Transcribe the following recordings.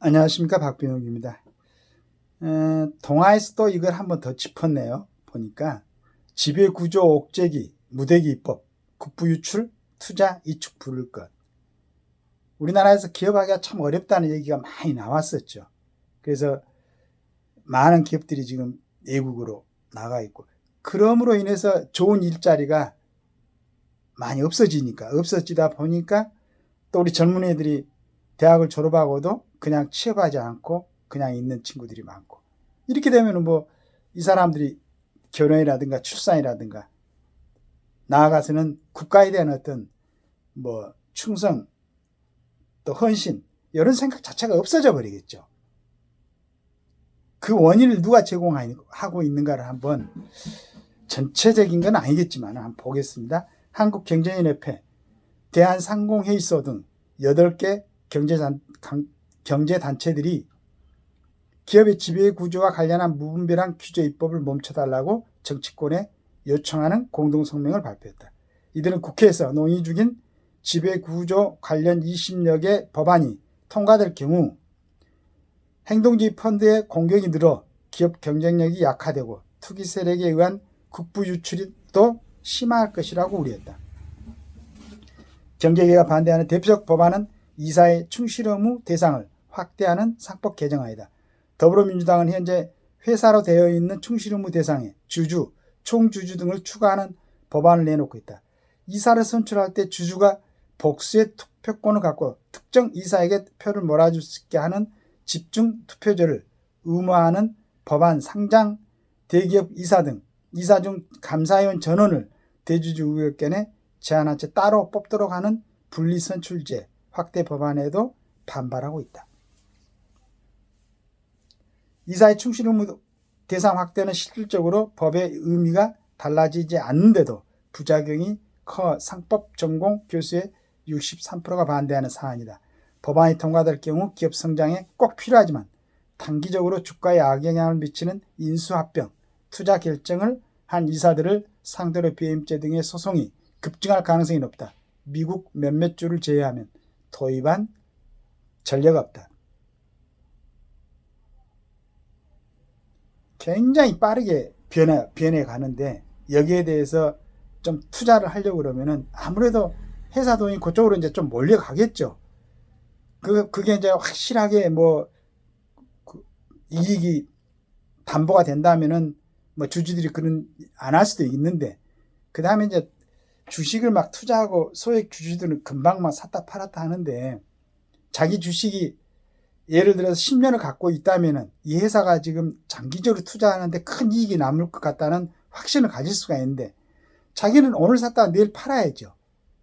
안녕하십니까, 박병욱입니다. 동아에서도 이걸 한번 더 짚었네요. 보니까 지배구조 옥죄기, 무대기 입법, 국부유출, 투자, 이축 부를 것. 우리나라에서 기업하기가 참 어렵다는 얘기가 많이 나왔었죠. 그래서 많은 기업들이 지금 외국으로 나가 있고, 그럼으로 인해서 좋은 일자리가 많이 없어지다 보니까 또 우리 젊은 애들이 대학을 졸업하고도 그냥 취업하지 않고 그냥 있는 친구들이 많고, 이렇게 되면 뭐 이 사람들이 결혼이라든가 출산이라든가 나아가서는 국가에 대한 어떤 뭐 충성 또 헌신 이런 생각 자체가 없어져 버리겠죠. 그 원인을 누가 제공하고 있는가를 한번, 전체적인 건 아니겠지만 한번 보겠습니다. 한국경제인협회, 대한상공회의소 등 8개 경제단체들이 기업의 지배구조와 관련한 무분별한 규제 입법을 멈춰달라고 정치권에 요청하는 공동성명을 발표했다. 이들은 국회에서 논의 중인 지배구조 관련 20여 개 법안이 통과될 경우 행동주의 펀드의 공격이 늘어 기업 경쟁력이 약화되고 투기 세력에 의한 국부 유출이 또 심화할 것이라고 우려했다. 경제계가 반대하는 대표적 법안은 이사의 충실 의무 대상을 확대하는 상법 개정안이다. 더불어민주당은 현재 회사로 되어 있는 충실 의무 대상에 주주, 총주주 등을 추가하는 법안을 내놓고 있다. 이사를 선출할 때 주주가 복수의 투표권을 갖고 특정 이사에게 표를 몰아줄 수 있게 하는 집중 투표제를 의무화하는 법안 상장 대기업 이사 등 이사 중 감사위원 전원을 대주주 의결권에 제한한 채 따로 뽑도록 하는 분리선출제 확대 법안에도 반발하고 있다. 이사의 충실 의무 대상 확대는 실질적으로 법의 의미가 달라지지 않는데도 부작용이 커 상법 전공 교수의 63%가 반대하는 사안이다. 법안이 통과될 경우 기업 성장에 꼭 필요하지만 단기적으로 주가에 악영향을 미치는 인수합병, 투자 결정을 한 이사들을 상대로 배임죄 등의 소송이 급증할 가능성이 높다. 미국 몇몇 주를 제외하면 도입한 전례가 없다. 굉장히 빠르게 변해 가는데 여기에 대해서 좀 투자를 하려고 그러면은 아무래도 회사 돈이 그쪽으로 이제 좀 몰려가겠죠. 그게 이제 확실하게 이익이 담보가 된다면은 뭐 주주들이 그런 안 할 수도 있는데, 그 다음에 이제 주식을 막 투자하고 소액 주주들은 금방 막 샀다 팔았다 하는데, 자기 주식이 예를 들어서 10년을 갖고 있다면은 이 회사가 지금 장기적으로 투자하는데 큰 이익이 남을 것 같다는 확신을 가질 수가 있는데, 자기는 오늘 샀다가 내일 팔아야죠.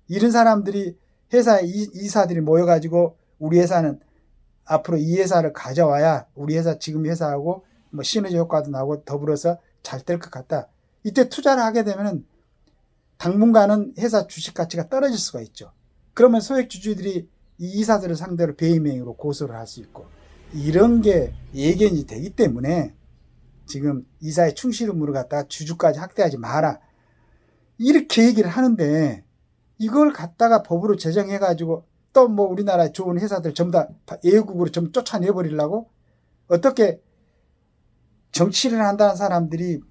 이런 사람들이 회사 이사들이 모여가지고 우리 회사는 앞으로 이 회사를 가져와야 우리 회사 지금 회사하고 뭐 시너지 효과도 나고 더불어서 잘 될 것 같다. 이때 투자를 하게 되면은 당분간은 회사 주식 가치가 떨어질 수가 있죠. 그러면 소액 주주들이 이 이사들을 상대로 배임행위로 고소를 할 수 있고, 이런 게 예견이 되기 때문에 지금 이사의 충실 의무를 갖다가 주주까지 확대하지 마라, 이렇게 얘기를 하는데, 이걸 갖다가 법으로 제정해가지고 또 뭐 우리나라 좋은 회사들 전부 다 외국으로 좀 쫓아내버리려고, 어떻게 정치를 한다는 사람들이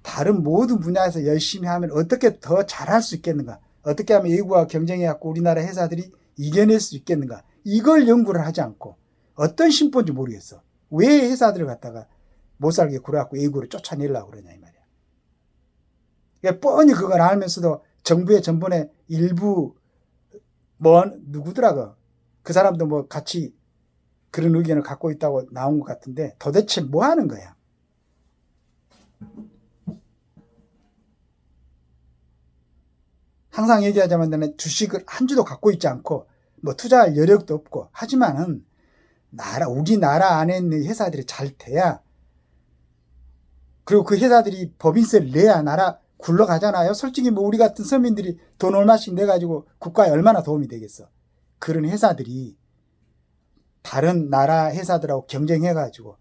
다른 모든 분야에서 열심히 하면 어떻게 더 잘할 수 있겠는가, 어떻게 하면 외국과 경쟁해갖고 우리나라 회사들이 이겨낼 수 있겠는가, 이걸 연구를 하지 않고 어떤 심보인지 모르겠어. 왜 회사들을 갖다가 못살게 굴어갖고 외국으로 쫓아내려고 그러냐 이 말이야. 그러니까 뻔히 그걸 알면서도 정부의 전번에 일부 누구더라고, 그 사람도 뭐 같이 그런 의견을 갖고 있다고 나온 것 같은데, 도대체 뭐 하는 거야? 항상 얘기하자면 나는 주식을 한 주도 갖고 있지 않고 뭐 투자할 여력도 없고, 하지만은 우리나라 안에 있는 회사들이 잘 돼야, 그리고 그 회사들이 법인세를 내야 나라 굴러가잖아요. 솔직히 뭐 우리 같은 서민들이 돈 얼마씩 내가지고 국가에 얼마나 도움이 되겠어. 그런 회사들이 다른 나라 회사들하고 경쟁해가지고,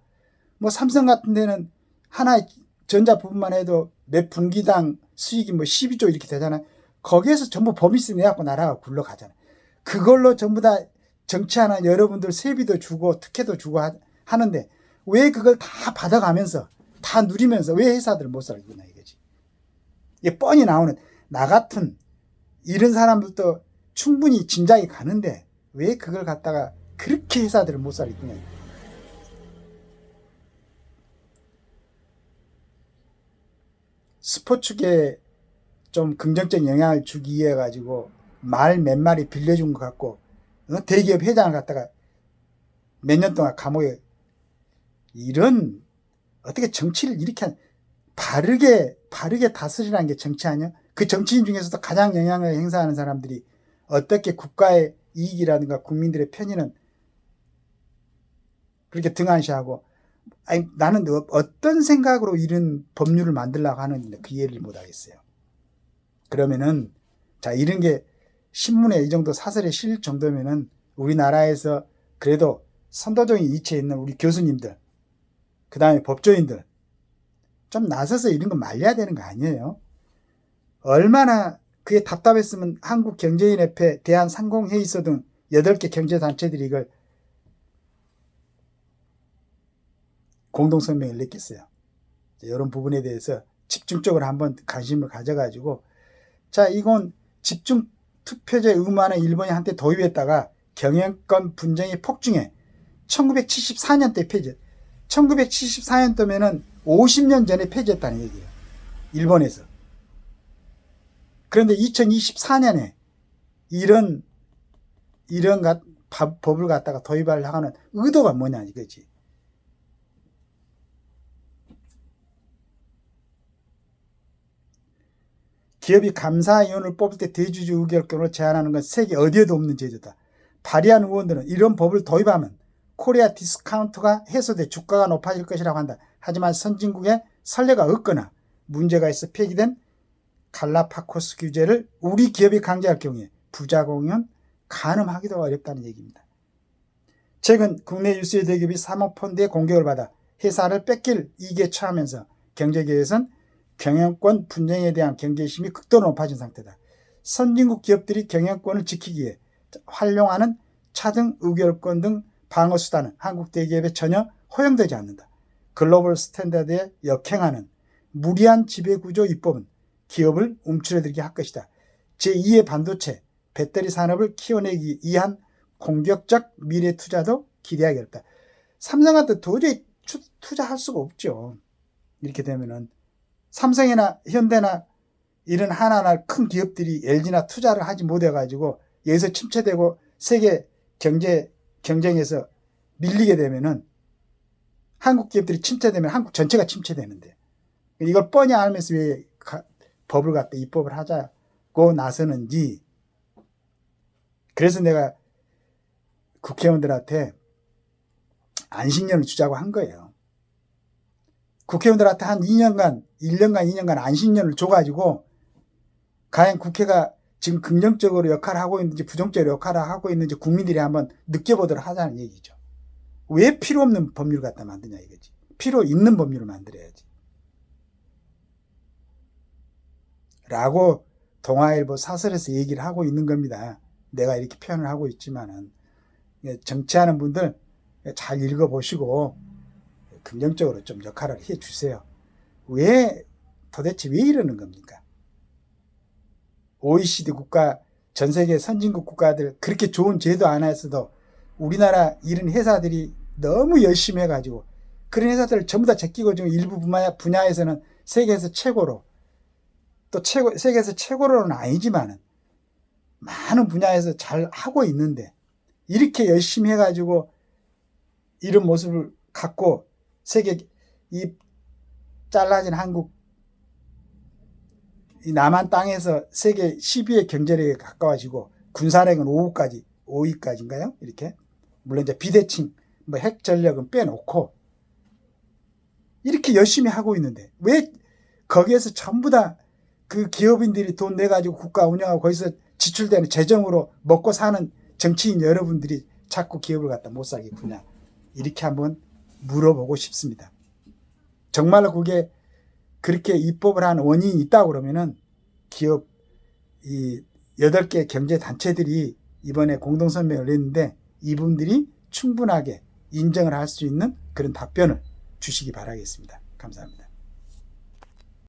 뭐 삼성 같은 데는 하나의 전자 부분만 해도 몇 분기당 수익이 뭐 12조 이렇게 되잖아요. 거기에서 전부 법인세 내갖고 나라가 굴러가잖아요. 그걸로 전부 다 정치하는 여러분들 세비도 주고 특혜도 주고 하는데 왜 그걸 다 받아가면서 다 누리면서 왜 회사들을 못 살겠나 이거지. 이게 뻔히 나오는 나 같은 이런 사람들도 충분히 짐작이 가는데 왜 그걸 갖다가 그렇게 회사들을 못 살겠나. 스포츠계에 좀 긍정적 영향을 주기 위해 가지고 말 몇 마리 빌려준 것 같고 대기업 회장을 갖다가 몇 년 동안 감옥에 이런 어떻게 정치를 이렇게 바르게 다스리라는 게 정치 아니야? 그 정치인 중에서도 가장 영향을 행사하는 사람들이 어떻게 국가의 이익이라든가 국민들의 편의는 그렇게 등한시하고 아니 나는 어떤 생각으로 이런 법률을 만들려고 하는데 그 이해를 못 하겠어요. 그러면은 자 이런 게 신문에 이 정도 사설에 실릴 정도면은 우리나라에서 그래도 선도적인 위치에 있는 우리 교수님들 그 다음에 법조인들 좀 나서서 이런 거 말려야 되는 거 아니에요? 얼마나 그게 답답했으면 한국경제인협회, 대한상공회의소 등 8개 경제단체들이 이걸 공동성명을 냈겠어요. 이런 부분에 대해서 집중적으로 한번 관심을 가져가지고 자 이건 집중투표제 의무화는 일본이 한때 도입했다가 경영권 분쟁이 폭증해 1974년대 폐지. 1974년도면은 50년 전에 폐지했다는 얘기예요. 일본에서. 그런데 2024년에 이런 법을 갖다가 도입하려고 하는 의도가 뭐냐 이거지. 기업이 감사위원을 뽑을 때 대주주 의결권을 제한하는 건 세계 어디에도 없는 제도다. 발의한 의원들은 이런 법을 도입하면 코리아 디스카운트가 해소돼 주가가 높아질 것이라고 한다. 하지만 선진국에 선례가 없거나 문제가 있어 폐기된 갈라파고스 규제를 우리 기업이 강제할 경우에 부작용은 가늠하기도 어렵다는 얘기입니다. 최근 국내 유수의 대기업이 사모펀드의 공격을 받아 회사를 뺏길 이익에 처하면서 경제계에선 경영권 분쟁에 대한 경계심이 극도로 높아진 상태다. 선진국 기업들이 경영권을 지키기 위해 활용하는 차등 의결권 등 방어수단은 한국 대기업에 전혀 허용되지 않는다. 글로벌 스탠다드에 역행하는 무리한 지배구조 입법은 기업을 움츠러들게 할 것이다. 제2의 반도체, 배터리 산업을 키워내기 위한 공격적 미래 투자도 기대하기 어렵다. 삼성한테 도저히 투자할 수가 없죠. 이렇게 되면은 삼성이나 현대나 이런 하나하나 큰 기업들이 LG나 투자를 하지 못해가지고 여기서 침체되고 세계 경쟁에서 밀리게 되면은 한국 기업들이 침체되면 한국 전체가 침체되는데 이걸 뻔히 알면서 왜 법을 갖다 입법을 하자고 나서는지. 그래서 내가 국회의원들한테 안식년을 주자고 한 거예요. 국회의원들한테 한 1년간 2년간 안식년을 줘가지고 과연 국회가 지금 긍정적으로 역할을 하고 있는지 부정적으로 역할을 하고 있는지 국민들이 한번 느껴보도록 하자는 얘기죠. 왜 필요 없는 법률을 갖다 만드냐 이거지. 필요 있는 법률을 만들어야지. 라고 동아일보 사설에서 얘기를 하고 있는 겁니다. 내가 이렇게 표현을 하고 있지만은 정치하는 분들 잘 읽어보시고 긍정적으로 좀 역할을 해주세요. 도대체 왜 이러는 겁니까? OECD 국가, 전 세계 선진국 국가들 그렇게 좋은 제도 하나에서도 우리나라 이런 회사들이 너무 열심히 해가지고 그런 회사들을 전부 다 제끼고 지금 일부 분야에서는 세계에서 최고로 또 세계에서 최고로는 아니지만은 많은 분야에서 잘 하고 있는데 이렇게 열심히 해가지고 이런 모습을 갖고 세계 이 잘라진 한국 이 남한 땅에서 세계 10위의 경제력에 가까워지고 군사력은 5위까지인가요? 이렇게 물론 이제 비대칭 뭐 핵 전력은 빼놓고 이렇게 열심히 하고 있는데 왜 거기에서 전부 다 그 기업인들이 돈 내가지고 국가 운영하고 거기서 지출되는 재정으로 먹고 사는 정치인 여러분들이 자꾸 기업을 갖다 못 살겠구나 이렇게 한번 물어보고 싶습니다. 정말로 그게 그렇게 입법을 한 원인이 있다고 그러면은 기업 이 8개 경제단체들이 이번에 공동성명을 냈는데 이분들이 충분하게 인정을 할 수 있는 그런 답변을 주시기 바라겠습니다. 감사합니다.